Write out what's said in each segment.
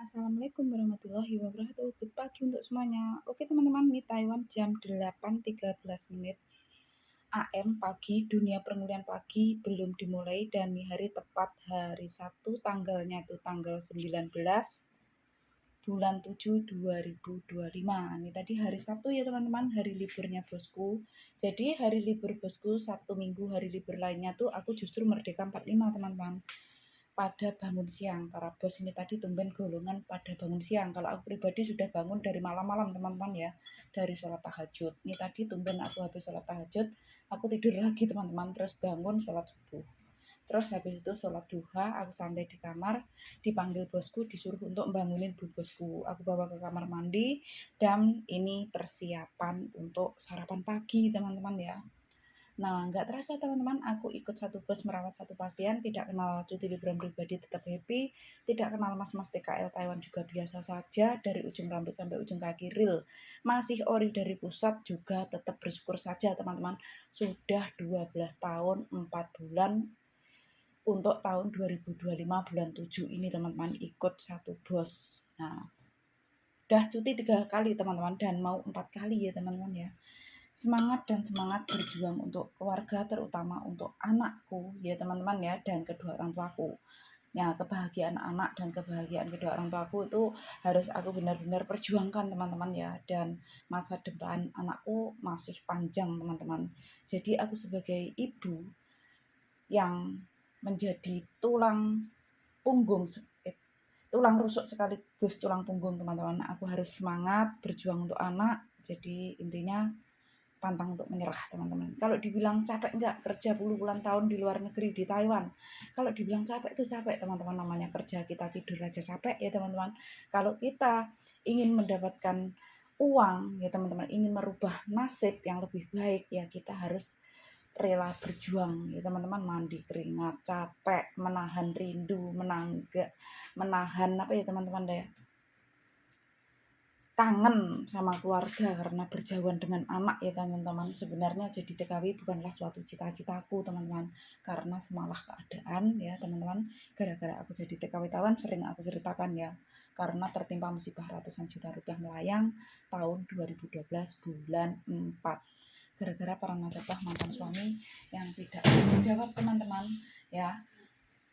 Assalamualaikum warahmatullahi wabarakatuh. Good pagi untuk semuanya. Oke teman-teman, di Taiwan jam 8.13 menit AM pagi, dunia permulihan pagi belum dimulai dan di hari tepat hari Sabtu, tanggalnya itu tanggal 19 bulan 7 2025. Ini tadi hari Sabtu ya teman-teman, hari liburnya bosku. Jadi hari libur bosku, Sabtu Minggu, hari libur lainnya tuh aku justru Merdeka 45 teman-teman. Pada bangun siang, para bos ini tadi tumben golongan pada bangun siang. Kalau aku pribadi sudah bangun dari malam-malam teman-teman ya, dari sholat tahajud. Ini tadi tumben aku habis sholat tahajud, aku tidur lagi teman-teman, terus bangun sholat subuh. Terus habis itu sholat duha, aku santai di kamar, dipanggil bosku, disuruh untuk bangunin bu bosku. Aku bawa ke kamar mandi, dan ini persiapan untuk sarapan pagi teman-teman ya. Nah, nggak terasa teman-teman, aku ikut satu bus merawat satu pasien, tidak kenal cuti liburan pribadi tetap happy, tidak kenal mas-mas TKL Taiwan juga biasa saja, dari ujung rambut sampai ujung kaki real. Masih ori dari pusat juga tetap bersyukur saja teman-teman. Sudah 12 tahun 4 bulan untuk tahun 2025 bulan 7 ini teman-teman ikut satu bos. Nah, udah cuti 3 kali teman-teman dan mau 4 kali ya teman-teman ya. Semangat dan semangat berjuang untuk keluarga, terutama untuk anakku ya teman-teman ya, dan kedua orang tuaku. Ya, kebahagiaan anak dan kebahagiaan kedua orang tuaku itu harus aku benar-benar perjuangkan teman-teman ya, dan masa depan anakku masih panjang teman-teman. Jadi aku sebagai ibu yang menjadi tulang rusuk sekaligus tulang punggung teman-teman, aku harus semangat berjuang untuk anak. Jadi intinya pantang untuk menyerah teman-teman. Kalau dibilang capek enggak kerja puluhan tahun di luar negeri di Taiwan, kalau dibilang capek itu capek teman-teman, namanya kerja kita tidur aja capek ya teman-teman. Kalau kita ingin mendapatkan uang ya teman-teman, ingin merubah nasib yang lebih baik ya kita harus rela berjuang ya teman-teman, mandi keringat, capek, menahan rindu, menahan apa ya teman-teman deh, kangen sama keluarga karena berjauhan dengan anak ya teman-teman. Sebenarnya jadi TKW bukanlah suatu cita-citaku teman-teman, karena semalah keadaan ya teman-teman. Gara-gara aku jadi TKW Taiwan sering aku ceritakan ya, karena tertimpa musibah ratusan juta rupiah melayang tahun 2012 bulan 4, gara-gara para nasabah mantan suami yang tidak bertanggung jawab teman-teman ya.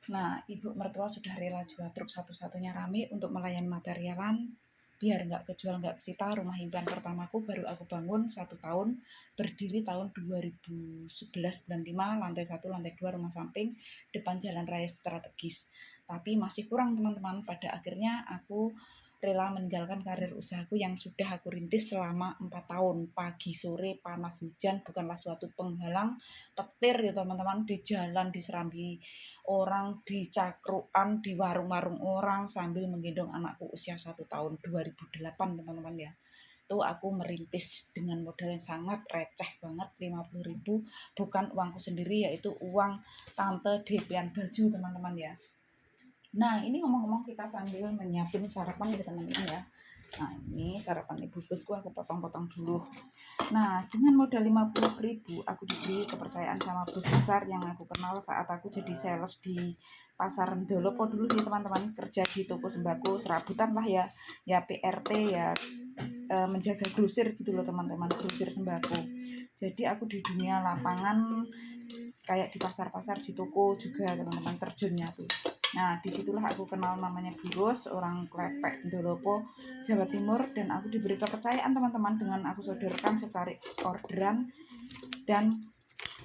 Nah, ibu mertua sudah rela jual truk satu-satunya rame untuk melayani materialan, biar nggak kejual nggak kesita. Rumah impian pertamaku baru aku bangun 1 tahun, berdiri tahun 2011 bulan 5, lantai 1 lantai 2 rumah samping, depan jalan raya strategis. Tapi masih kurang teman-teman, pada akhirnya aku rela meninggalkan karir usahaku yang sudah aku rintis selama 4 tahun. Pagi sore panas hujan bukanlah suatu penghalang, petir ya teman-teman, di jalan diserambi orang, di cakruan, di warung-warung orang, sambil menggendong anakku usia 1 tahun 2008 teman-teman ya. Itu aku merintis dengan modal yang sangat receh banget, 50.000, bukan uangku sendiri, yaitu uang tante DP-an baju teman-teman ya. Nah, ini ngomong-ngomong kita sambil menyiapin sarapan ya teman-teman ya. Nah, ini sarapan ibu bosku aku potong-potong dulu. Nah, dengan modal 50.000 aku diberi kepercayaan sama bos besar yang aku kenal saat aku jadi sales di pasar Ndolopo dulu ya teman-teman, kerja di toko sembako serabutan lah ya, ya PRT ya, menjaga grosir gitu loh teman-teman, grosir sembako. Jadi aku di dunia lapangan kayak di pasar-pasar, di toko juga teman-teman, terjunnya tuh. Nah, disitulah aku kenal namanya Buros, orang Klepek, Ndolopo, Jawa Timur, dan aku diberi kepercayaan teman-teman dengan aku sodorkan secari orderan dan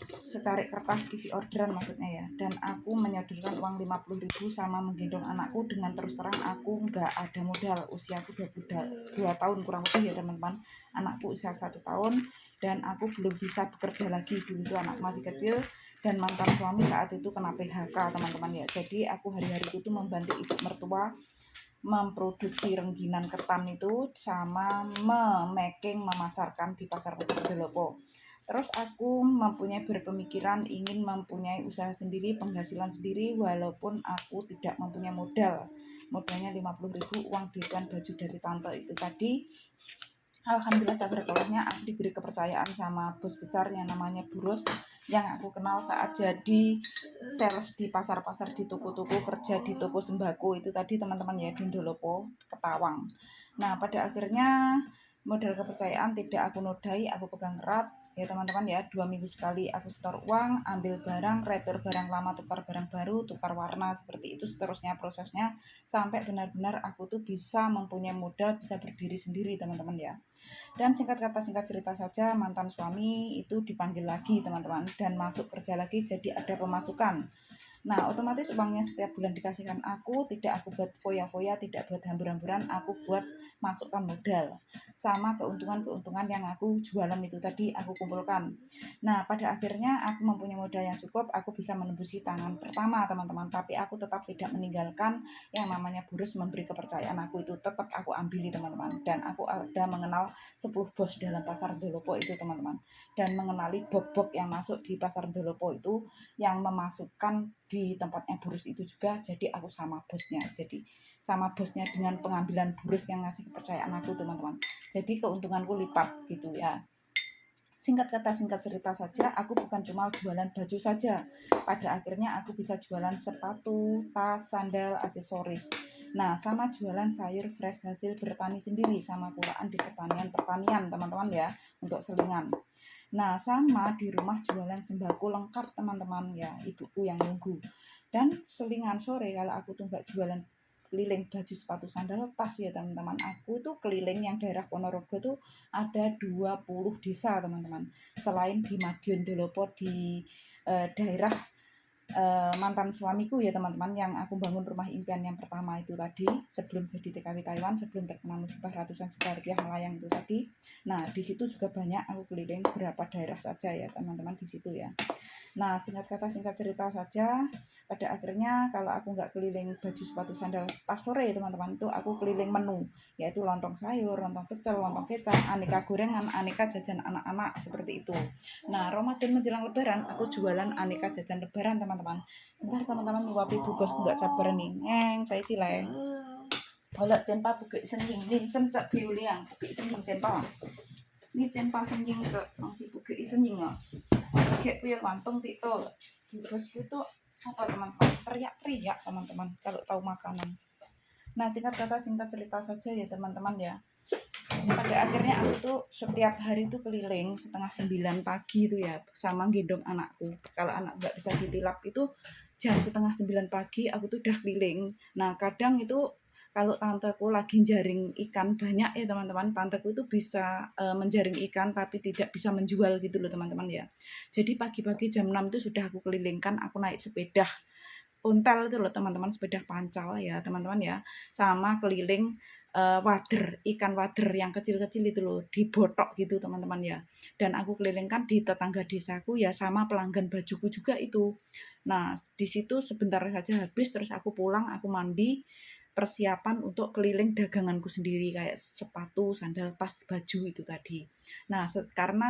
secari kertas isi orderan maksudnya ya, dan aku menyodorkan uang 50.000 sama menggendong anakku. Dengan terus terang aku nggak ada modal, usiaku 22 tahun kurang lebih ya teman-teman, anakku usia 1 tahun, dan aku belum bisa bekerja lagi. Dulu itu anak masih kecil dan mantan suami saat itu kena PHK teman-teman ya. Jadi aku hari-hari itu membantu ibu mertua memproduksi rengginan ketan itu sama memasarkan di pasar-pasar Ndolopo. Terus aku mempunyai berpemikiran ingin mempunyai usaha sendiri, penghasilan sendiri, walaupun aku tidak mempunyai modal. Modalnya 50.000 uang depan baju dari tante itu tadi. Alhamdulillah tabarakallah aku diberi kepercayaan sama bos besar yang namanya Bu Ros, yang aku kenal saat jadi sales di pasar-pasar, di toko-toko, kerja di toko sembako itu tadi teman-teman ya, di Ndolopo, Ketawang. Nah pada akhirnya modal kepercayaan tidak aku nodai, aku pegang erat ya teman-teman ya. 2 minggu sekali aku setor uang, ambil barang, retur barang lama, tukar barang baru, tukar warna, seperti itu seterusnya prosesnya sampai benar-benar aku tuh bisa mempunyai modal, bisa berdiri sendiri teman-teman ya. Dan singkat kata singkat cerita saja, mantan suami itu dipanggil lagi teman-teman, dan masuk kerja lagi, jadi ada pemasukan. Nah, otomatis uangnya setiap bulan dikasihkan aku, tidak aku buat foya-foya, tidak buat hambur-hamburan, aku buat masukkan modal. Sama keuntungan-keuntungan yang aku jualan itu tadi aku kumpulkan. Nah, pada akhirnya aku mempunyai modal yang cukup, aku bisa menembusi tangan pertama, teman-teman. Tapi aku tetap tidak meninggalkan yang namanya Burus memberi kepercayaan aku itu, tetap aku ambili, teman-teman. Dan aku ada mengenal 10 bos dalam pasar Ndolopo itu, teman-teman. Dan mengenali bok-bok yang masuk di pasar Ndolopo itu, yang memasukkan di tempatnya Burus itu juga, jadi aku sama bosnya, jadi sama bosnya dengan pengambilan Burus yang ngasih kepercayaan aku, teman-teman. Jadi keuntunganku lipat gitu ya. Singkat kata singkat cerita saja, aku bukan cuma jualan baju saja, pada akhirnya aku bisa jualan sepatu, tas, sandal, aksesoris. Nah, sama jualan sayur fresh hasil bertani sendiri, sama pulaan di pertanian teman-teman ya, untuk selingan. Nah, sama di rumah jualan sembako lengkap teman-teman ya, ibuku yang nunggu. Dan selingan sore kalau aku tuh nggak jualan keliling baju sepatu sandal tas ya teman-teman, aku tuh keliling yang daerah Ponorogo tuh ada 20 desa teman-teman. Selain di Madiun Dolopo di daerah mantan suamiku ya teman-teman, yang aku bangun rumah impian yang pertama itu tadi sebelum jadi TKW Taiwan, sebelum terkena musibah ratusan juta rupiah melayang itu tadi. Nah di situ juga banyak aku keliling berapa daerah saja ya teman-teman di situ ya. Nah, singkat kata singkat cerita saja, pada akhirnya kalau aku nggak keliling baju sepatu sandal tas sore teman-teman, itu aku keliling menu, yaitu lontong sayur, lontong pecel, lontong kecap, aneka gorengan, aneka jajan anak-anak seperti itu. Nah, Ramadan menjelang lebaran aku jualan aneka jajan lebaran teman-teman. Bentar teman-teman, nyuapi bu bosku nggak sabar nih, ngeng kayak cilek. Kalau cenpa buka senjing, nih sencak biuliang, buka senjing cenpa. Ini cenpa senjing cek, masih buka senjing ya. Kayak punya kantong tito, bosku tuh apa teman-teman, teriak-teriak teman-teman kalau tahu makanan. Nah singkat kata singkat cerita saja ya teman-teman ya. Pada akhirnya aku tuh setiap hari tuh keliling setengah 9 pagi itu ya, sama gendong anakku. Kalau anak nggak bisa ditilap itu jam setengah 9 pagi aku tuh udah keliling. Nah kadang itu kalau tanteku lagi jaring ikan banyak ya teman-teman, tanteku itu bisa menjaring ikan tapi tidak bisa menjual gitu loh teman-teman ya. Jadi pagi-pagi jam 6 itu sudah aku kelilingkan, aku naik sepeda ontel itu loh teman-teman, sepeda pancal ya teman-teman ya, sama keliling wader, ikan wader yang kecil-kecil itu loh, dibotok gitu teman-teman ya. Dan aku kelilingkan di tetangga desaku ya, sama pelanggan bajuku juga itu. Nah di situ sebentar saja habis, terus aku pulang, aku mandi, persiapan untuk keliling daganganku sendiri kayak sepatu, sandal, tas, baju itu tadi. Nah karena